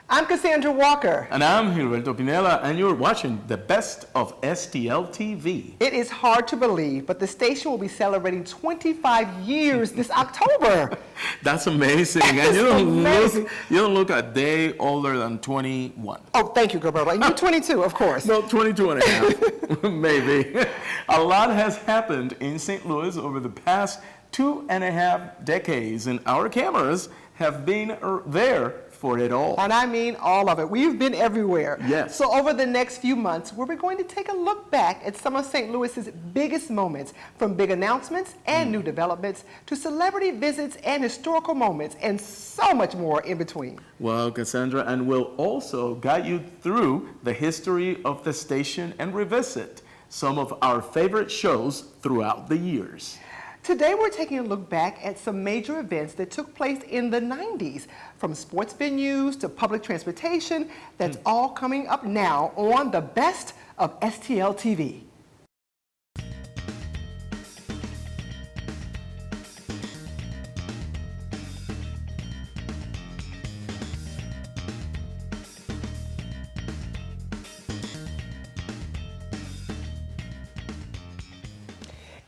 I'm Cassandra Walker. And I'm Gilberto Pinella, and you're watching the best of STL TV. It is hard to believe, but the station will be celebrating 25 years this October. That's amazing. And you don't look a day older than 21. Oh, thank you, Gilberto. And you're 22, of course. No, 22 and a half, maybe. A lot has happened in St. Louis over the past 2.5 decades, and our cameras have been there for it all. And I mean all of it. We've been everywhere. Yes. So over the next few months, we're going to take a look back at some of St. Louis's biggest moments, from big announcements and new developments to celebrity visits and historical moments, and so much more in between. Well, Cassandra, and we'll also guide you through the history of the station and revisit some of our favorite shows throughout the years. Today we're taking a look back at some major events that took place in the 90s, from sports venues to public transportation. That's all coming up now on the best of STL TV.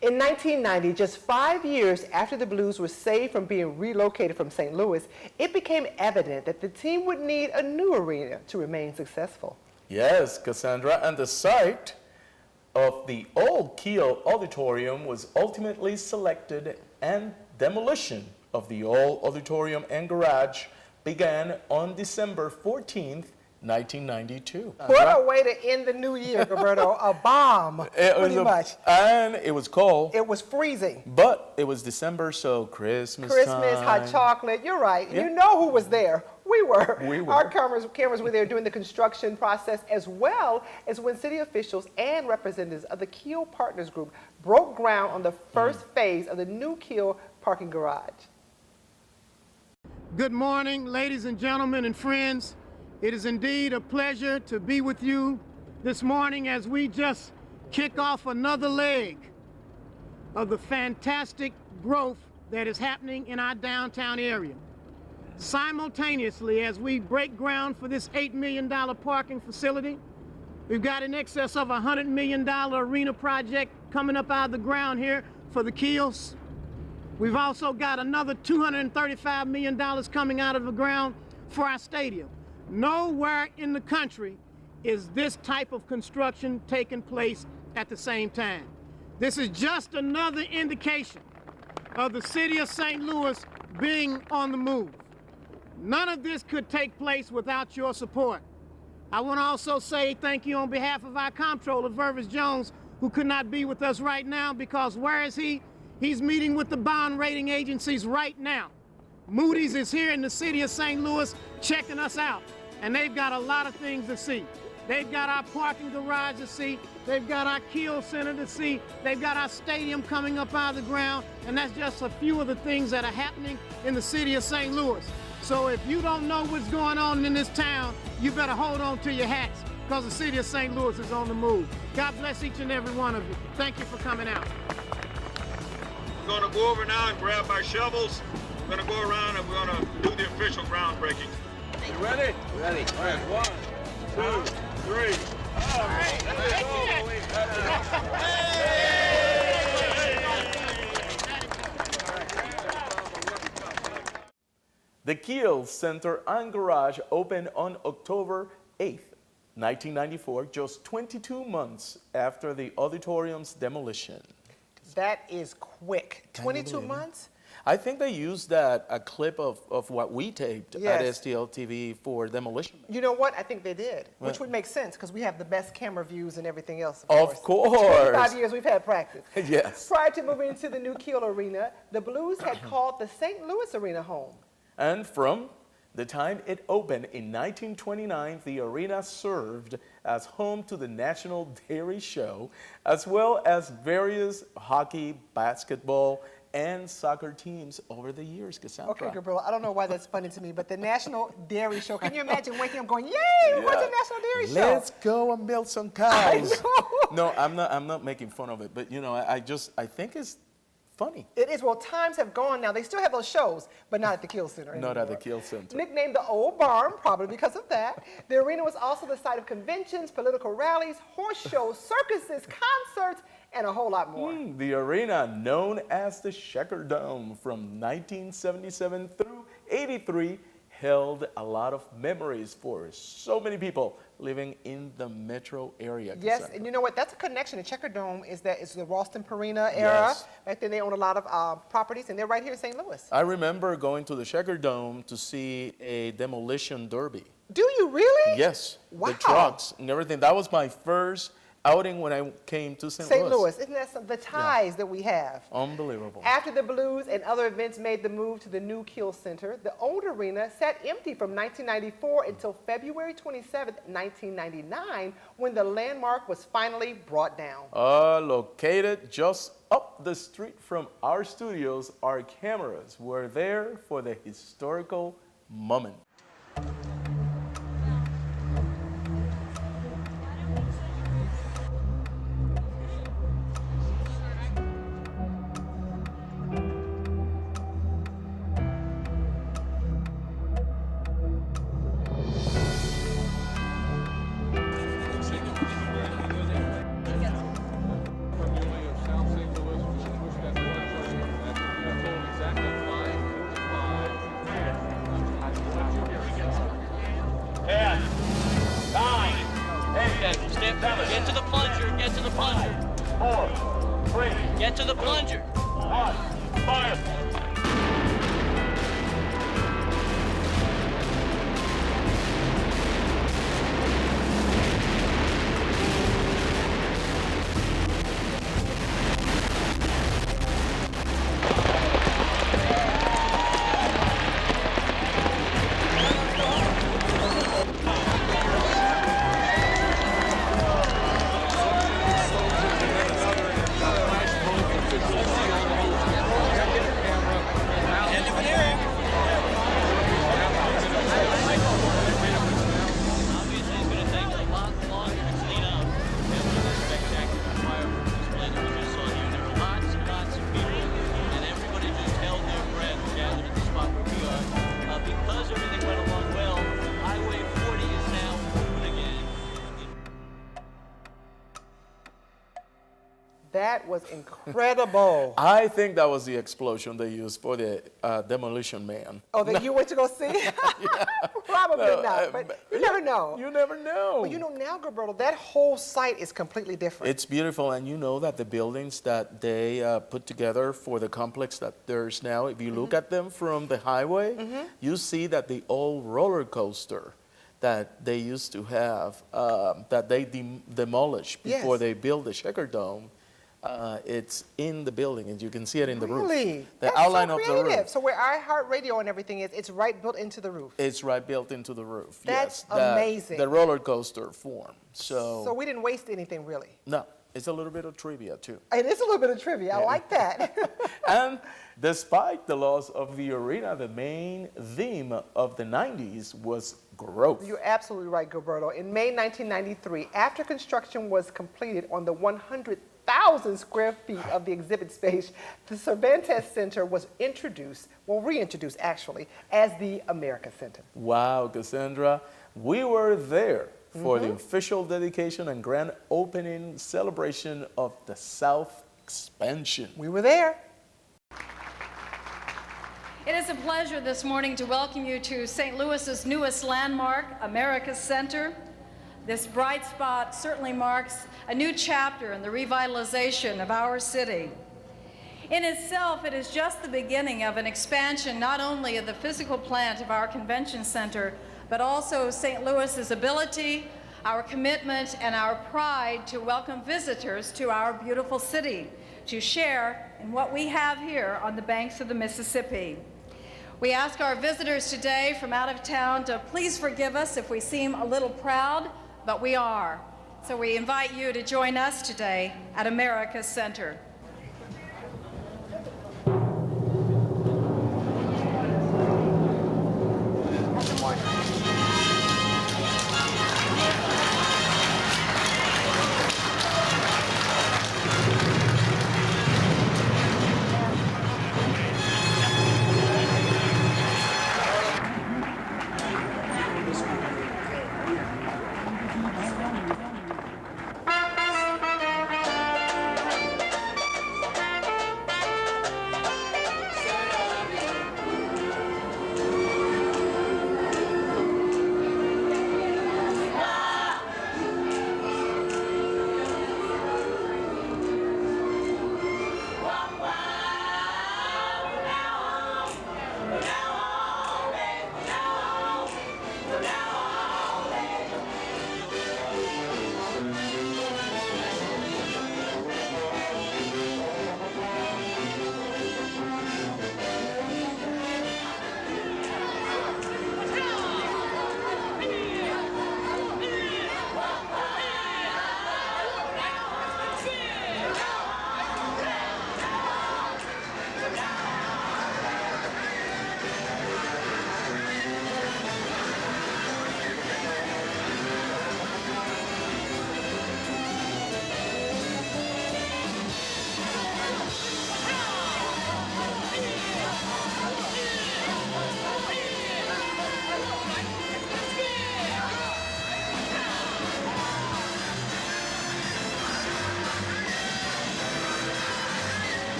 In 1990, just 5 years after the Blues were saved from being relocated from St. Louis, it became evident that the team would need a new arena to remain successful. Yes, Cassandra, and the site of the old Kiel Auditorium was ultimately selected, and demolition of the old auditorium and garage began on December 14th, 1992. What a way to end the new year, Gilberto. A bomb, pretty much. And it was cold. It was freezing. But it was December, so Christmas time. Hot chocolate, you're right. Yeah. You know who was there. We were. We were. Our cameras were there during the construction process, as well as when city officials and representatives of the Kiel Partners Group broke ground on the first phase of the new Kiel parking garage. Good morning, ladies and gentlemen and friends. It is indeed a pleasure to be with you this morning as we just kick off another leg of the fantastic growth that is happening in our downtown area. Simultaneously, as we break ground for this $8 million parking facility, we've got in excess of a $100 million arena project coming up out of the ground here for the Kiels. We've also got another $235 million coming out of the ground for our stadium. Nowhere in the country is this type of construction taking place at the same time. This is just another indication of the city of St. Louis being on the move. None of this could take place without your support. I want to also say thank you on behalf of our comptroller, Vervis Jones, who could not be with us right now because where is he? He's meeting with the bond rating agencies right now. Moody's is here in the city of St. Louis checking us out, and they've got a lot of things to see. They've got our parking garage to see, they've got our Kiel Center to see, they've got our stadium coming up out of the ground, and that's just a few of the things that are happening in the city of St. Louis. So if you don't know what's going on in this town, you better hold on to your hats, because the city of St. Louis is on the move. God bless each and every one of you. Thank you for coming out. We're going to go over now and grab our shovels. We're going to go around and we're going to do the official groundbreaking. You ready? Ready. All right, 1, 2, 3. All right. The Kiel Center and Garage opened on October 8th, 1994, just 22 months after the auditorium's demolition. That is quick. 22 months? I think they used a clip of what we taped at Yes. STL TV for Demolition. You know what? I think they did, which would make sense because we have the best camera views and everything else. Of course. 25 years we've had practice. Yes. Prior to moving into the new Kiel Arena, the Blues had called the St. Louis Arena home. And from the time it opened in 1929, the arena served as home to the National Dairy Show, as well as various hockey, basketball, and soccer teams over the years, Cassandra. Okay, Gabriel, I don't know why that's funny to me, but the National Dairy Show, can you imagine waking up going, yay, what's the National Dairy Show? Let's go and milk some cows. I know. No, I'm not making fun of it, but you know, I think it's funny. It is. Well, times have gone now. They still have those shows, but not at the Kiel Center anymore. Not at the Kiel Center. Nicknamed the Old Barn, probably because of that. The arena was also the site of conventions, political rallies, horse shows, circuses, concerts, and a whole lot more. The arena, known as the Checker Dome from 1977 through 83, held a lot of memories for so many people living in the metro area. Yes, Cassandra. and you know what? That's a connection. The Checker Dome is that it's the Ralston Purina era. Yes. Back then they owned a lot of properties, and they're right here in St. Louis. I remember going to the Checker Dome to see a demolition derby. Do you really? Yes, Wow. the trucks and everything. That was my first outing when I came to St. St. Louis. Louis. Isn't that the ties that we have? Unbelievable. After the Blues and other events made the move to the new Kiel Center, the old arena sat empty from 1994 until February 27, 1999, when the landmark was finally brought down. Located just up the street from our studios, our cameras were there for the historical moment. Get to the plunger, get to the plunger. 4, 3, Get to the plunger. 1, fire! Obviously, it's going to take a lot longer to clean up. It was a spectacular fireworks display that we just saw here. There were lots and lots of people, and everybody just held their breath gathered at the spot where we are. Because everything went along well, Highway 40 is now open again. That was incredible. I think that was the explosion they used for the Demolition Man. Oh, that you went to go see? Probably No, not, but you never know. You never know. But you know now, Gilberto, that whole site is completely different. It's beautiful, and you know that the buildings that they put together for the complex that there's now, if you look at them from the highway, you see that the old roller coaster that they used to have, that they demolished before Yes. they built the Checker Dome, it's in the building, and you can see it in the roof. Really? The That's outline so of the creative. roof. So where iHeartRadio and everything is, it's right built into the roof. It's right built into the roof. That's yes, that- amazing. The roller coaster form. So we didn't waste anything, really. No, it's a little bit of trivia too. It is a little bit of trivia. I like that. And despite the loss of the arena, the main theme of the 90s was growth. You're absolutely right, Gilberto. In May 1993, after construction was completed on the 100,000 square feet of the exhibit space, the Cervantes Center was reintroduced actually, as the America Center. Wow, Cassandra, we were there for the official dedication and grand opening celebration of the South expansion. We were there. It is a pleasure this morning to welcome you to St. Louis's newest landmark, America Center. This bright spot certainly marks a new chapter in the revitalization of our city. In itself, it is just the beginning of an expansion not only of the physical plant of our convention center, but also St. Louis's ability, our commitment, and our pride to welcome visitors to our beautiful city, to share in what we have here on the banks of the Mississippi. We ask our visitors today from out of town to please forgive us if we seem a little proud, but we are. So we invite you to join us today at America Center.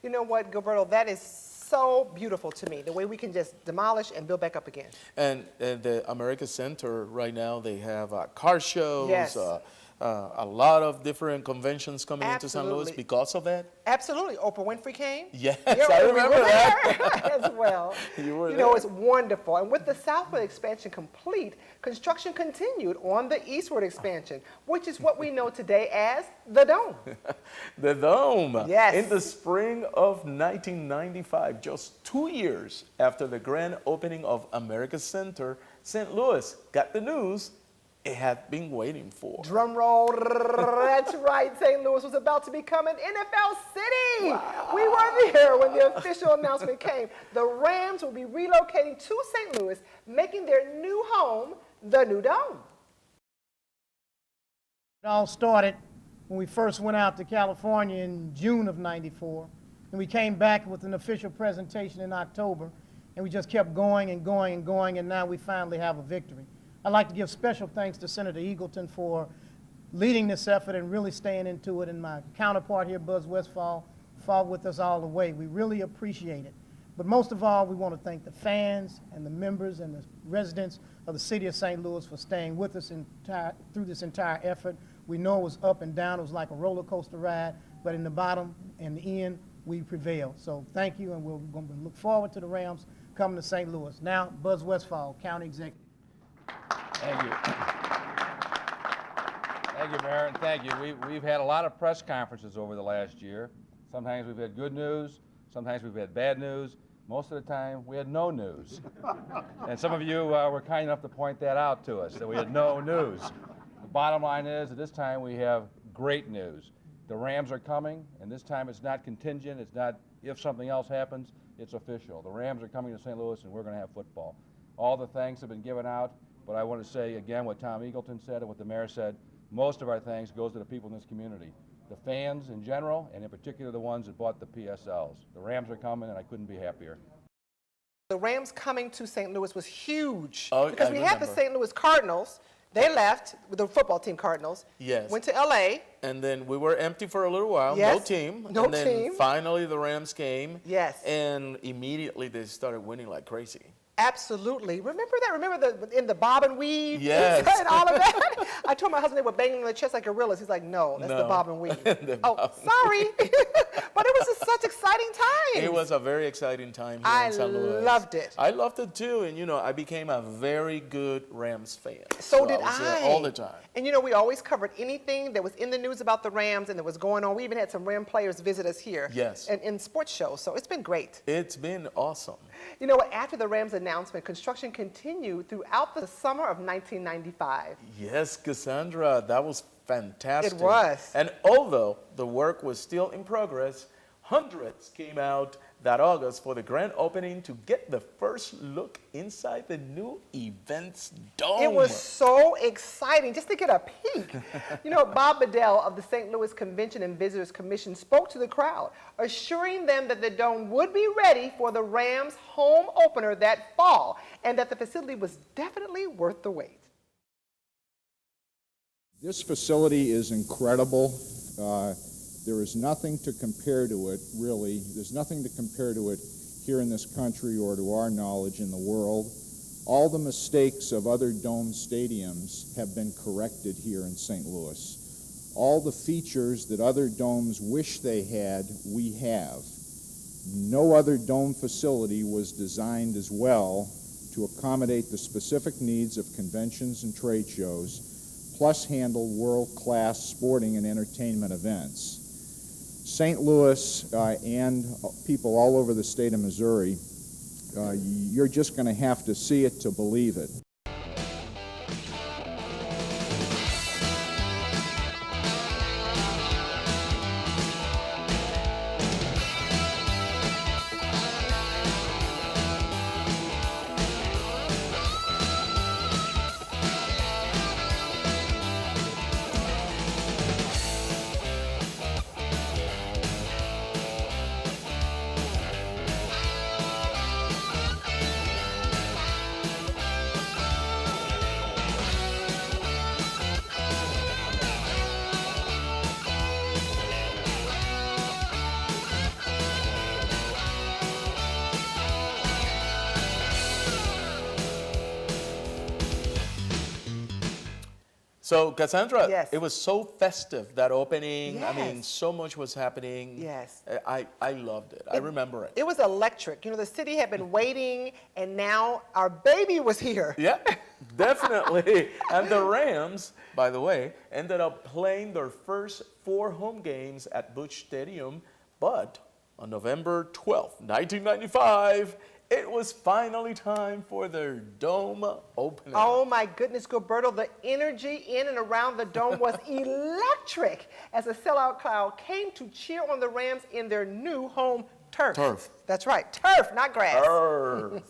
You know what, Gilberto, that is so beautiful to me, the way we can just demolish and build back up again. And the America Center right now, they have car shows, Yes. a lot of different conventions coming into St. Louis Absolutely. because of that. Absolutely. Oprah Winfrey came. Yes, Yeah, I we remember were that. there as well. You were know, there. it's wonderful. And with the southward expansion complete, construction continued on the eastward expansion, which is what we know today as the Dome. The Dome. Yes. In the spring of 1995, just 2 years after the grand opening of America Center, St. Louis got the news it had been waiting for. Drum roll. That's right. St. Louis was about to become an NFL city. Wow. We were there when the official announcement came. The Rams will be relocating to St. Louis, making their new home the new Dome. It all started when we first went out to California in June of '94, and we came back with an official presentation in October, and we just kept going and going and going, and now we finally have a victory. I'd like to give special thanks to Senator Eagleton for leading this effort and really staying into it, and my counterpart here, Buzz Westfall, fought with us all the way. We really appreciate it. But most of all, we want to thank the fans and the members and the residents of the city of St. Louis for staying with us through this entire effort. We know it was up and down. It was like a roller coaster ride, but in the bottom and the end, we prevailed. So thank you, and we're going to look forward to the Rams coming to St. Louis. Now, Buzz Westfall, County Executive. Thank you. Thank you, Mayor, and thank you. We've had a lot of press conferences over the last year. Sometimes we've had good news, sometimes we've had bad news. Most of the time, we had no news. And some of you were kind enough to point that out to us, that we had no news. The bottom line is that this time we have great news. The Rams are coming, and this time it's not contingent, it's not if something else happens, it's official. The Rams are coming to St. Louis, and we're going to have football. All the thanks have been given out. But I want to say again what Tom Eagleton said and what the mayor said. Most of our thanks goes to the people in this community, the fans in general, and in particular the ones that bought the PSLs. The Rams are coming, and I couldn't be happier. The Rams coming to St. Louis was huge. Oh, because I we had the remember. St. Louis Cardinals. They left with the football team Cardinals. Yes. Went to LA. And then we were empty for a little while, Yes. no team. No and then team. finally the Rams came. Yes. And immediately they started winning like crazy. Absolutely. Remember that? Remember in the bob and weave? Yes. And all of that? I told my husband they were banging on the chest like gorillas. He's like, no, that's the No. bob and weave. The Oh, bob and sorry. But it was just such exciting time. It was a very exciting time here I in St. Louis. loved it. I loved it too, and you know, I became a very good Rams fan. So did was there I. all the time. And you know, we always covered anything that was in the news about the Rams and that was going on. We even had some Ram players visit us here. Yes. And in sports shows. So it's been great. It's been awesome. You know what? After the Rams announcement, construction continued throughout the summer of 1995. Yes, Cassandra, that was fantastic. It was. And although the work was still in progress, hundreds came out that August for the grand opening to get the first look inside the new events dome. It was so exciting just to get a peek. You know, Bob Bedell of the St. Louis Convention and Visitors Commission spoke to the crowd, assuring them that the dome would be ready for the Rams' home opener that fall, and that the facility was definitely worth the wait. This facility is incredible. There is nothing to compare to it, really. There's nothing to compare to it here in this country or to our knowledge in the world. All the mistakes of other dome stadiums have been corrected here in St. Louis. All the features that other domes wish they had, we have. No other dome facility was designed as well to accommodate the specific needs of conventions and trade shows, plus handle world-class sporting and entertainment events. St. Louis and people all over the state of Missouri, you're just going to have to see it to believe it. So, Cassandra, Yes. it was so festive, that opening. I mean, Yes. so much was happening. Yes. I loved it. I remember it. It was electric. You know, the city had been waiting, and now our baby was here. Yeah, definitely. And the Rams, by the way, ended up playing their first 4 home games at Busch Stadium. But on November 12th, 1995, it was finally time for their dome opening. Oh my goodness, Gilberto, the energy in and around the dome was electric as a sellout crowd came to cheer on the Rams in their new home turf. Turf. That's right, turf, not grass. Arr.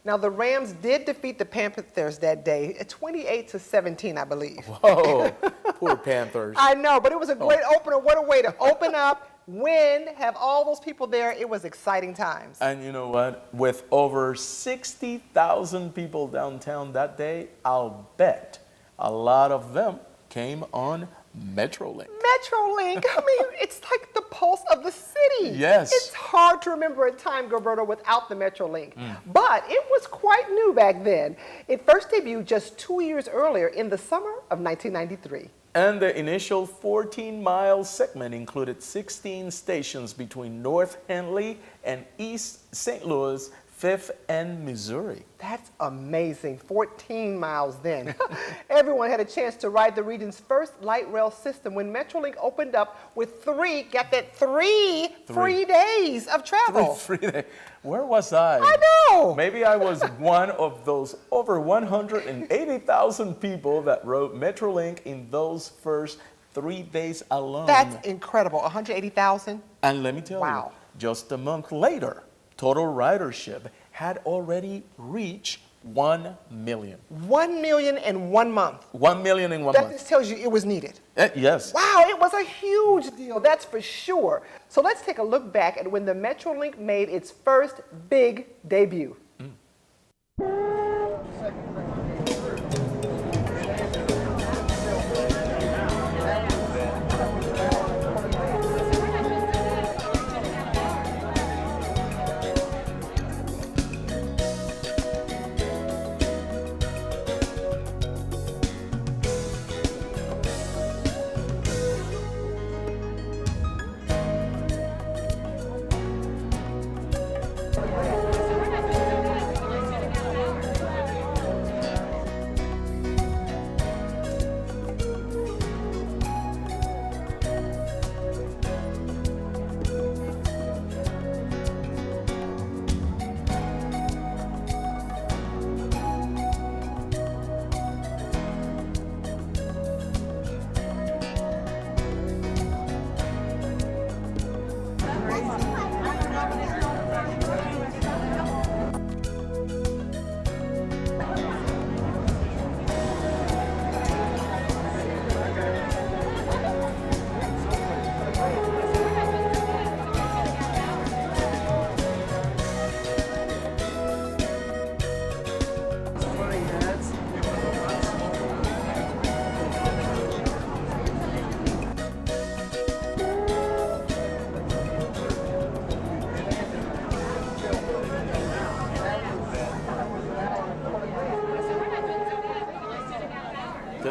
Now, the Rams did defeat the Panthers that day, 28-17, I believe. Whoa, poor Panthers. I know, but it was a great opener. What a way to open up, win, have all those people there. It was exciting times. And you know what? With over 60,000 people downtown that day, I'll bet a lot of them came on Metrolink. Metrolink, I mean, it's like the pulse of the city. Yes. It's hard to remember a time, Gilberto, without the Metrolink. But it was quite new back then. It first debuted just 2 years earlier in the summer of 1993. And the initial 14-mile segment included 16 stations between North Henley and East St. Louis, 5th and Missouri. That's amazing, 14 miles then. Everyone had a chance to ride the region's first light rail system when Metrolink opened up with three free days of travel. Free day. Where was I? I know. Maybe I was one of those over 180,000 people that rode Metrolink in those first 3 days alone. That's incredible, 180,000? And let me tell Wow. you, just a month later, total ridership had already reached 1 million. 1 million in 1 month. 1 million in 1 That month. just tells you it was needed. Yes. Wow, it was a huge deal, that's for sure. So let's take a look back at when the Metrolink made its first big debut.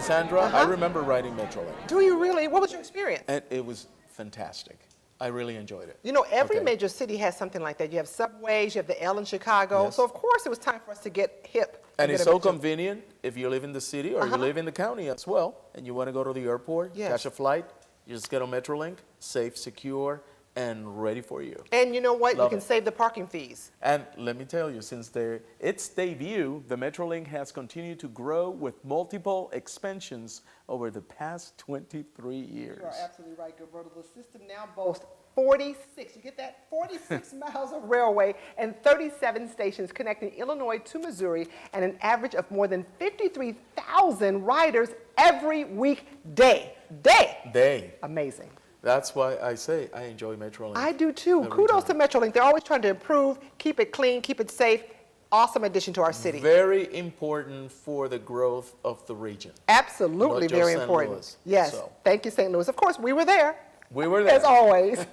Cassandra, I remember riding Metrolink, Do you really? What was your experience? and it was fantastic. I really enjoyed it. You know, every Okay. major city has something like that. You have subways, you have the L in Chicago. Yes. So, of course, it was time for us to get hip. And get it's a so bit of- convenient if you live in the city or you live in the county as well, and you want to go to the airport, Yes. catch a flight, you just get on Metrolink, safe, secure, and ready for you. And you know what? Love you can it. save the parking fees. And let me tell you, since its debut, the Metrolink has continued to grow with multiple expansions over the past 23 years. You are absolutely right, Gilberto. The system now boasts 46, you get that? 46 miles of railway and 37 stations connecting Illinois to Missouri, and an average of more than 53,000 riders every weekday. Amazing. That's why I say I enjoy Metrolink. I do too. every Kudos time. to Metrolink. They're always trying to improve, keep it clean, keep it safe. Awesome addition to our city. Very important for the growth of the region. Absolutely Not just very St. important. Louis, Yes. so. Thank you, St. Louis. Of course, we were there. We were there. As always.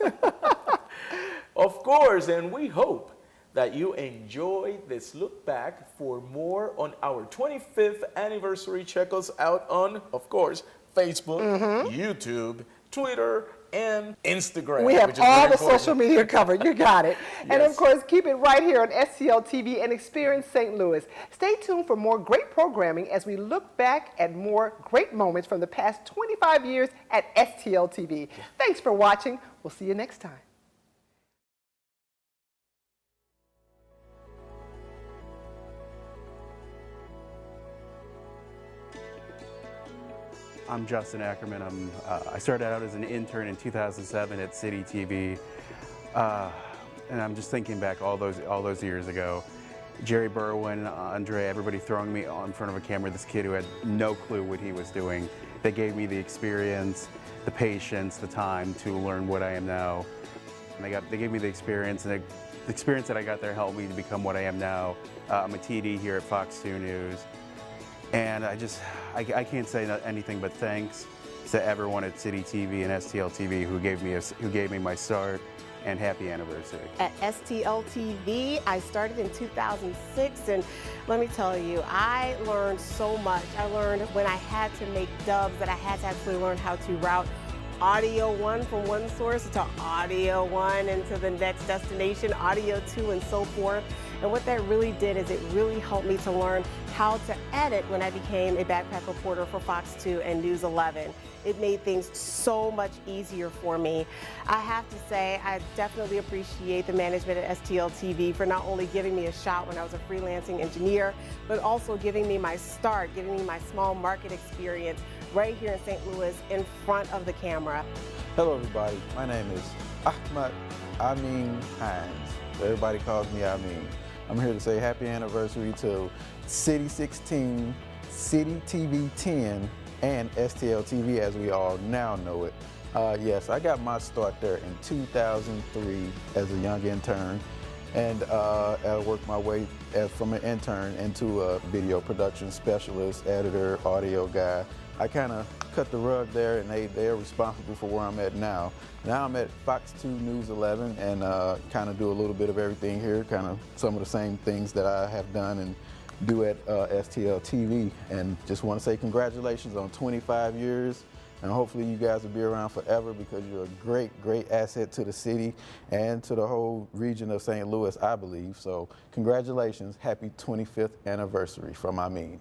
Of course, and we hope that you enjoy this look back. For more on our 25th anniversary, check us out on, of course, Facebook, YouTube, Twitter, and Instagram. We have which is all very the important. social media covered. You got it. And of Yes. course, keep it right here on STL TV and Experience St. Louis. Stay tuned for more great programming as we look back at more great moments from the past 25 years at STL TV. Thanks for watching. We'll see you next time. I'm Justin Ackerman. I started out as an intern in 2007 at City TV, and I'm just thinking back all those years ago. Jerry Berwin, Andre, everybody throwing me in front of a camera. This kid who had no clue what he was doing. They gave me the experience, the patience, the time to learn what I am now. And they gave me the experience, and the experience that I got there helped me to become what I am now. I'm a TD here at Fox 2 News. And I can't say anything but thanks to everyone at City TV and STL TV who gave me my start, and happy anniversary. At STL TV, I started in 2006, and let me tell you, I learned so much. I learned when I had to make dubs that I had to actually learn how to route audio 1 from one source to audio 1 and to the next destination, audio 2, and so forth. And what that really did is it really helped me to learn how to edit when I became a backpack reporter for Fox 2 and News 11. It made things so much easier for me. I have to say, I definitely appreciate the management at STL TV for not only giving me a shot when I was a freelancing engineer, but also giving me my start, giving me my small market experience right here in St. Louis in front of the camera. Hello everybody, my name is Ahmad Amin Hines. Everybody calls me Amin. I'm here to say happy anniversary to City 16, City TV 10, and STL TV as we all now know it. Yes, I got my start there in 2003 as a young intern, and I worked my way from an intern into a video production specialist, editor, audio guy. I kind of cut the rug there, and they're responsible for where I'm at now. Now I'm at Fox 2 News 11 and kind of do a little bit of everything here, kind of some of the same things that I have done and do at STL TV. And just want to say congratulations on 25 years. And hopefully you guys will be around forever because you're a great, great asset to the city and to the whole region of St. Louis, I believe. So congratulations, happy 25th anniversary from Amin.